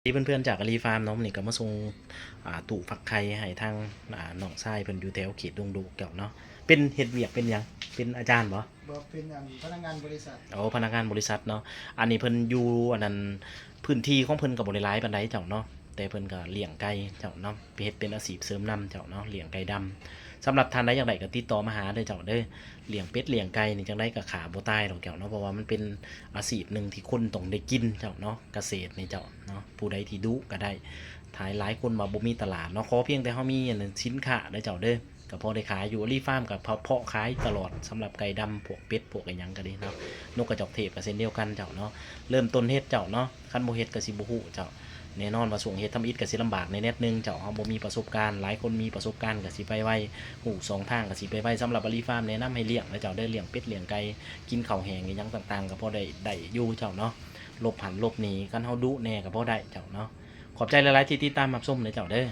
ที่เพื่อนๆจากอารีฟาร์มเนาะนี่ก็มาส่งตู้ฟักไข่ให้ทางน้องชายเพิ่นอยู่แถวเขตดงดูเกี่ยวเนาะเป็นเฮ็ดเวียกเป็นหยังเป็นอาจารย์บ่บอกเป็นพนักงานบริษัทอ๋อพนักงานบริษัทเนาะอันนี้เพิ่นอยู่อันนั้นพื้นที่ของเพิ่นก็บ่ได้หลายปานใดเจ้าเนาะแต่เพิ่นก็เลี้ยงไก่เจ้าเนาะเฮ็ดเป็นอาชีพเสริมนำเจ้าเนาะเลี้ยงไก่ดำสำหรับท่านใดอย่างใดก็ติดต่อมาหาเด้อเจ้าเด้อเลี้ยงเป็ดเลี้ยงไก่นี่จังได๋ก็ขาบ่ตายดอกเจ้าเนาะเพราะว่ามันเป็นอาชีพหนึ่งที่คนต้องได้กินเจ้าเนาะเกษตรนี่เจ้าเนาะผู้ใดที่ดุก็ได้ท้ายหลายคนว่าบ่มีตลาดเนาะขอเพียงแต่เฮามีอันนั้นสินค้าเด้อเจ้าเด้อก็พอได้ขายอยู่อารีฟาร์มก็เพาะขายตลอดสำหรับไก่ดำพวกเป็ดพวกอิหยังก็ดีเนาะนกกระจอกเทศก็เช่นเดียวกันเจ้าเนาะเริ่มต้นเฮ็ดเจ้าเนาะคันบ่เฮ็ดก็สิบ่ฮู้เจ้าแน่นอนว่าช่วงเฮ็ดทำอิฐก็สิลำบากในแนดนึงเจ้าเฮาบ่มีประสบการณ์หลายคนมีประสบการณ์ก็สิไปไวฮู้2ทางก็สิไปไวสำหรับอารีฟาร์มแนะนำให้เลี้ยงแล้วเจ้าได้เลี้ยงเป็ดเลี้ยงไก่กินข้าวแห้งอิหยังต่างๆก็พอได้อยู่เจ้าเนาะหลบหันหลบหนีคันเฮาดุแน่ก็พอได้เจ้าเนาะขอบใจหลายๆที่ติดตามรับชมเลยเจ้าเด้อ